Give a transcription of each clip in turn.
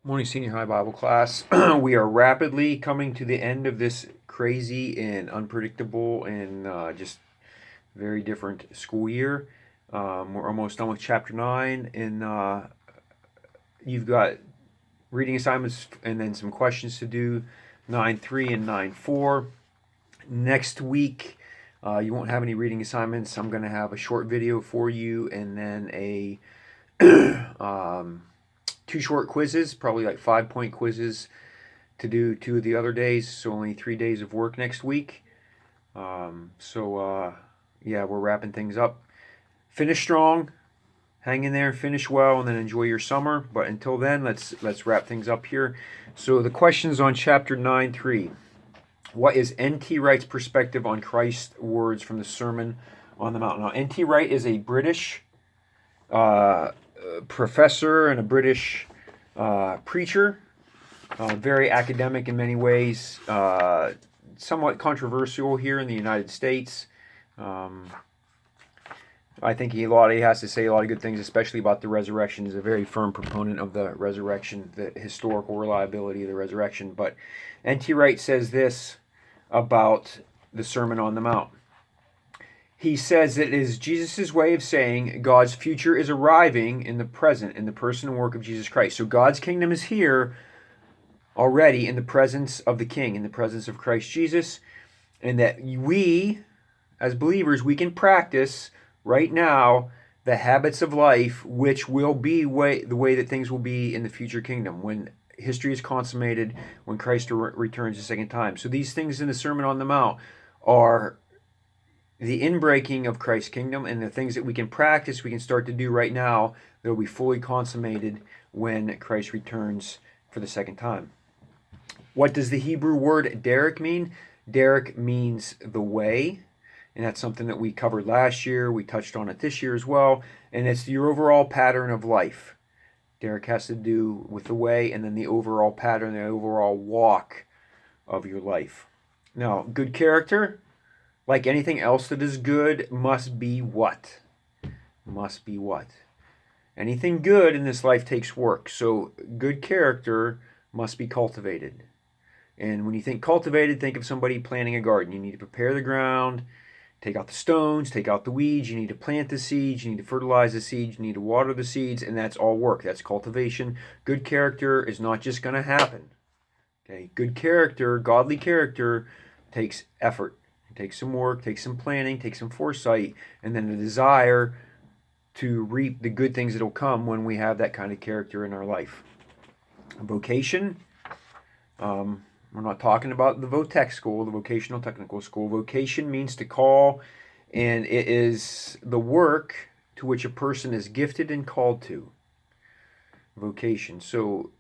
Morning, senior high Bible class. We are rapidly coming to the end of this crazy and unpredictable and just very different school year. We're almost done with chapter 9, and you've got reading assignments and then some questions to do 9.3 and 9.4. Next week, you won't have any reading assignments. I'm going to have a short video for you and then a um, two short quizzes, probably like 5 point quizzes to do 2 of the other days. So only 3 days of work next week. Yeah, we're wrapping things up. Finish strong, hang in there, finish well, and then enjoy your summer. But until then, let's wrap things up here. So the questions on chapter 9.3. What is N.T. Wright's perspective on Christ's words from the Sermon on the Mount? Now, N.T. Wright is a British uh, professor and a British preacher, very academic in many ways, somewhat controversial here in the United States. Um, I think he has to say a lot of good things, especially about the resurrection. He's a very firm proponent of the resurrection, the historical reliability of the resurrection. But N.T. Wright says this about the Sermon on the Mount. He says it is Jesus' way of saying God's future is arriving in the present in the person and work of Jesus Christ. So God's kingdom is here already in the presence of the King, in the presence of Christ Jesus, and that we, as believers, we can practice right now the habits of life which will be the way that things will be in the future kingdom when history is consummated, when Christ returns a second time. So these things in the Sermon on the Mount are the inbreaking of Christ's kingdom, and the things that we can practice, we can start to do right now, that will be fully consummated when Christ returns for the second time. What does the Hebrew word derek mean? Derek means the way, and that's something that we covered last year. We touched on it this year as well, and it's your overall pattern of life. Derek has to do with the way and then the overall pattern, the overall walk of your life. Now, good character, like anything else that is good, must be what? Must be what? Anything good in this life takes work. So, good character must be cultivated. And when you think cultivated, think of somebody planting a garden. You need to prepare the ground, take out the stones, take out the weeds. You need to plant the seeds. You need to fertilize the seeds. You need to water the seeds. And that's all work. That's cultivation. Good character is not just going to happen. Okay, good character, godly character, takes effort. It takes some work, takes some planning, takes some foresight, and then the desire to reap the good things that will come when we have that kind of character in our life. Vocation, we're not talking about the VOTEC school, the vocational technical school. Vocation means to call, and it is the work to which a person is gifted and called to. Vocation. So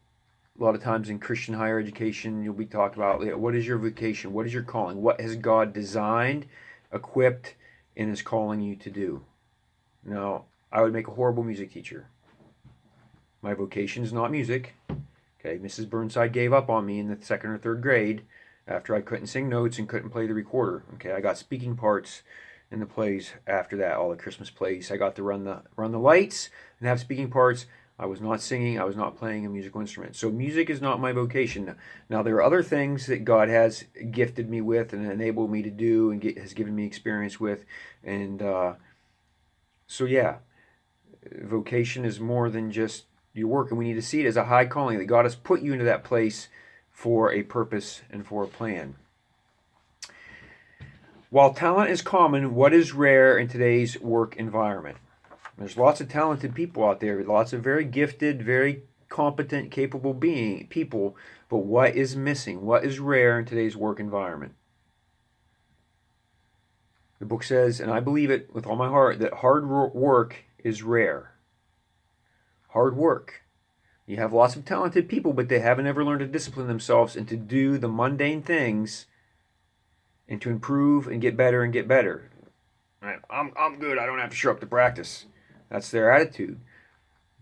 a lot of times in Christian higher education, you'll be talking about what is your vocation? What is your calling? What has God designed, equipped, and is calling you to do? Now, I would make a horrible music teacher. My vocation is not music. Okay, Mrs. Burnside gave up on me in the second or third grade after I couldn't sing notes and couldn't play the recorder. Okay, I got speaking parts in the plays after that, all the Christmas plays. I got to run the lights and have speaking parts. I was not singing. I was not playing a musical instrument. So music is not my vocation. Now there are other things that God has gifted me with and enabled me to do and has given me experience with, and so yeah, vocation is more than just your work, and we need to see it as a high calling that God has put you into that place for a purpose and for a plan. While talent is common, what is rare in today's work environment? There's lots of talented people out there, lots of very gifted, very competent, capable people, but what is missing? What is rare in today's work environment? The book says, and I believe it with all my heart, that hard work is rare. Hard work. You have lots of talented people, but they haven't ever learned to discipline themselves and to do the mundane things and to improve and get better and get better. I'm good. I don't have to show up to practice. That's their attitude.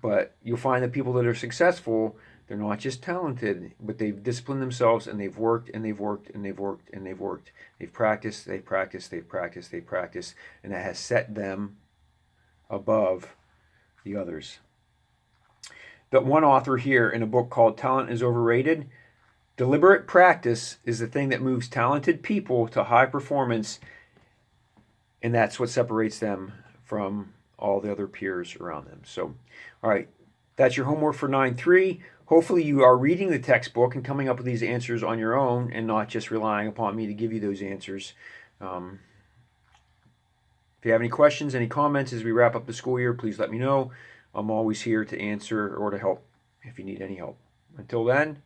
But you'll find that people that are successful, they're not just talented, but they've disciplined themselves and they've worked and they've worked and they've worked and they've worked. They've practiced, they've practiced, they've practiced, they've practiced, and that has set them above the others. that one author here in a book called Talent is Overrated. Deliberate practice is the thing that moves talented people to high performance, and that's what separates them from all the other peers around them. So, all right, that's your homework for 9.3. Hopefully you are reading the textbook and coming up with these answers on your own and not just relying upon me to give you those answers. If you have any questions, any comments as we wrap up the school year, please let me know. I'm always here to answer or to help if you need any help. Until then,